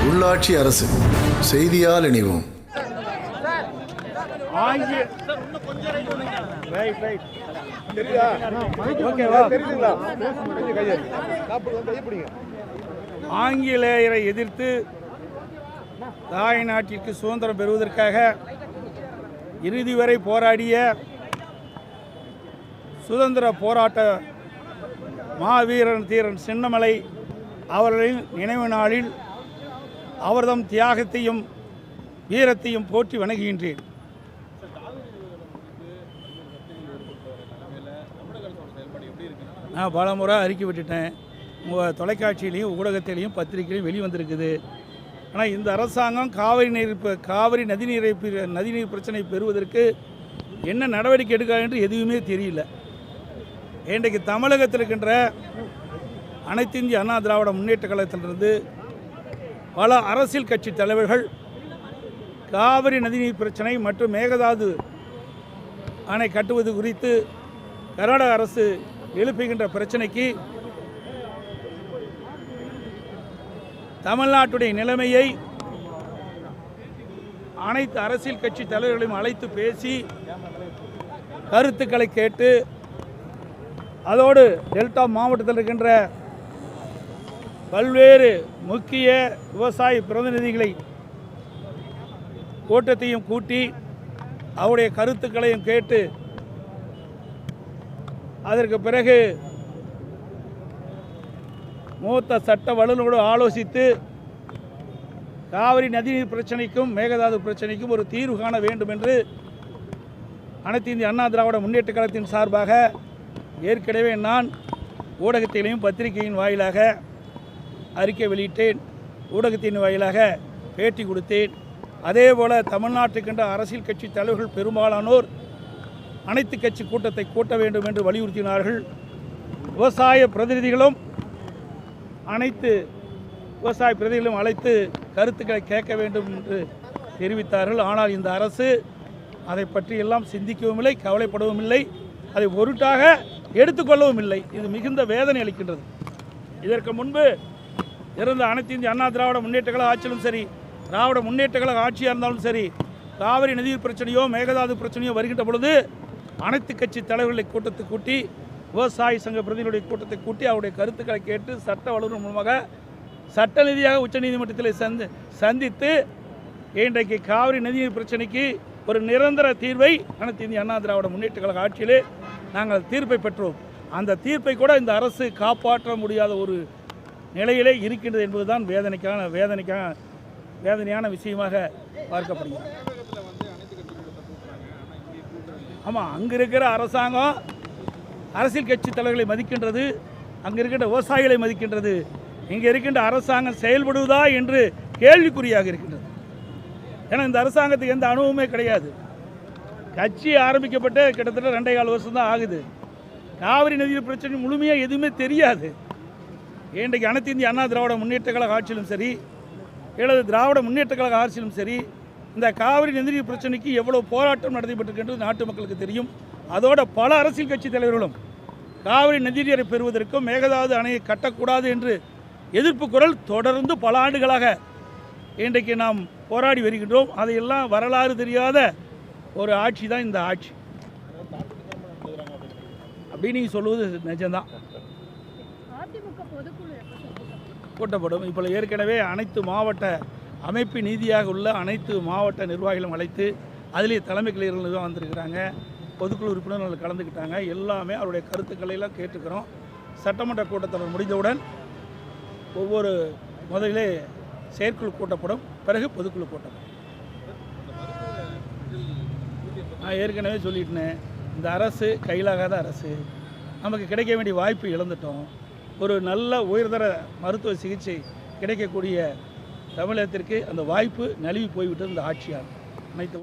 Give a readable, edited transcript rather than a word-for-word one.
உள்ளாட்சி அரசு செய்தியால் இணைவோம். ஆங்கிலேயரை எதிர்த்து தாய் நாட்டிற்கு சுதந்திரம் பெறுவதற்காக இறுதி வரை போராடிய சுதந்திர போராட்ட மாவீரன் தீரன் சின்னமலை அவர்களின் நினைவு நாளில் அவர்தம் தியாகத்தையும் வீரத்தையும் போற்றி வணங்குகின்றேன். நான் பல முறை அறிக்கை விட்டுட்டேன். உங்கள் தொலைக்காட்சியிலையும் ஊடகத்திலையும் பத்திரிகையிலையும் வெளிவந்திருக்குது. ஆனால் இந்த அரசாங்கம் காவிரி நதிநீர் பிரச்சனை பெறுவதற்கு என்ன நடவடிக்கை எடுக்க என்று எதுவுமே தெரியல. இன்றைக்கு தமிழகத்தில் இருக்கின்ற அனைத்து இந்திய அண்ணா திராவிட முன்னேற்ற கழகத்திலிருந்து பல அரசியல் கட்சி தலைவர்கள் காவிரி நதிநீர் பிரச்சனை மற்றும் மேகதாது அணை கட்டுவது குறித்து கர்நாடக அரசு எழுப்புகின்ற பிரச்சனைக்கு தமிழ்நாட்டுடைய நிலைமையை அனைத்து அரசியல் கட்சி தலைவர்களையும் அழைத்து பேசி கருத்துக்களை கேட்டு அதோடு டெல்டா மாவட்டத்தில் இருக்கின்ற பல்வேறு முக்கிய விவசாய பிரதிநிதிகளை கூட்டத்தையும் கூட்டி அவருடைய கருத்துக்களையும் கேட்டு அதற்கு பிறகு மூத்த சட்ட வல்லுநரோடு ஆலோசித்து காவிரி நதிநீர் பிரச்சனைக்கும் மேகதாது பிரச்சனைக்கும் ஒரு தீர்வு காண வேண்டும் என்று அனைத்து இந்திய அண்ணா திராவிட முன்னேற்ற கழகத்தின் சார்பாக ஏற்கனவே நான் ஊடகத்திலையும் பத்திரிகையின் வாயிலாக அறிக்கை வெளியிட்டேன். ஊடகத்தின் வாயிலாக பேட்டி கொடுத்தேன். அதேபோல் தமிழ்நாட்டுக்கின்ற அரசியல் கட்சி தலைவர்கள் பெரும்பாலானோர் அனைத்து கட்சி கூட்டத்தை கூட்ட வேண்டும் என்று வலியுறுத்தினார்கள். விவசாய பிரதிநிதிகளும் அனைத்து விவசாய பிரதிநிதிகளும் அழைத்து கருத்துக்களை கேட்க வேண்டும் என்று தெரிவித்தார்கள். ஆனால் இந்த அரசு அதை பற்றி எல்லாம் சிந்திக்கவும் இல்லை, கவலைப்படவும் இல்லை, அதை பொருட்டாக எடுத்துக்கொள்ளவும் இல்லை. இது மிகுந்த வேதனை அளிக்கின்றது. இதற்கு முன்பு இருந்த அனைத்து இந்திய அண்ணா திராவிட முன்னேற்ற கழக ஆட்சியிலும் சரி, திராவிட முன்னேற்ற கழக ஆட்சியாக இருந்தாலும் சரி, காவிரி நதிநீர் பிரச்சனையோ மேகதாது பிரச்சனையோ வருகின்ற பொழுது அனைத்து கட்சி தலைவர்களை கூட்டத்தை கூட்டி விவசாய சங்க பிரதிநிதிகளுடைய கூட்டத்தை கூட்டி அவருடைய கருத்துக்களை கேட்டு சட்ட வல்லுநர் மூலமாக சட்ட ரீதியாக உச்சநீதிமன்றத்தில் சந்தித்து இன்றைக்கு காவிரி நதிநீர் பிரச்சனைக்கு ஒரு நிரந்தர தீர்வை அனைத்து இந்திய அண்ணா திராவிட முன்னேற்ற கழக ஆட்சியிலே நாங்கள் தீர்ப்பை பெற்றோம். அந்த தீர்ப்பை கூட இந்த அரசு காப்பாற்ற முடியாத ஒரு நிலையிலே இருக்கின்றது என்பதுதான் வேதனையான விஷயமாக பார்க்கப்படுகிறது. ஆமாம், அங்கே இருக்கிற அரசாங்கம் அரசியல் கட்சி தலைவர்களை மதிக்கின்றது, அங்கே இருக்கின்ற விவசாயிகளை மதிக்கின்றது. இங்கே இருக்கின்ற அரசாங்கம் செயல்படுவதா என்று கேள்விக்குறியாக இருக்கின்றது. ஏன்னா இந்த அரசாங்கத்துக்கு எந்த அனுபவமே கிடையாது. கட்சி ஆரம்பிக்கப்பட்டு கிட்டத்தட்ட 2.25 வருஷம் தான் ஆகுது. காவிரி நதிநீர் பிரச்சனை முழுமையாக எதுவுமே தெரியாது. இன்றைக்கு அனைத்து இந்திய அண்ணா திராவிட முன்னேற்ற கழக ஆட்சியிலும் சரி, அல்லது திராவிட முன்னேற்ற கழக ஆட்சியிலும் சரி, இந்த காவிரி நதிநீர் பிரச்சனைக்கு எவ்வளோ போராட்டம் நடைபெற்றிருக்கின்றது நாட்டு மக்களுக்கு தெரியும். அதோட பல அரசியல் கட்சி தலைவர்களும் காவிரி நதிநீரை பெறுவதற்கும் மேகதாது அணையை கட்டக்கூடாது என்று எதிர்ப்பு குரல் தொடர்ந்து பல ஆண்டுகளாக இன்றைக்கு நாம் போராடி வருகின்றோம். அதையெல்லாம் வரலாறு தெரியாத ஒரு ஆட்சி தான் இந்த ஆட்சி அப்படின்னு நீங்கள் சொல்லுவது நிஜம்தான். கூட்டப்படும். இப்போ ஏற்கனவே அனைத்து மாவட்ட அமைப்பு நீதியாக உள்ள அனைத்து மாவட்ட நிர்வாகிகளும் அழைத்து அதிலே தலைமை கலைஞர்கள் தான் வந்திருக்கிறாங்க. பொதுக்குழு உறுப்பினர்கள் கலந்துக்கிட்டாங்க. எல்லாமே அவருடைய கருத்துக்களை எல்லாம் கேட்டுக்கிறோம். சட்டமன்ற கூட்டத்தொடர் முடிந்தவுடன் ஒவ்வொரு முதலிலே செயற்குழு கூட்டப்படும், பிறகு பொதுக்குழு கூட்டப்படும். நான் ஏற்கனவே சொல்லிட்டேன், இந்த அரசு கையிலாகாத அரசு. நமக்கு கிடைக்க வேண்டிய வாய்ப்பு இழந்துட்டோம். ஒரு நல்ல உயர்தர மருத்துவ சிகிச்சை கிடைக்கக்கூடிய தமிழகத்திற்கு அந்த வாய்ப்பு நழுவி போய்விட்டது இந்த ஆட்சியால். அனைத்து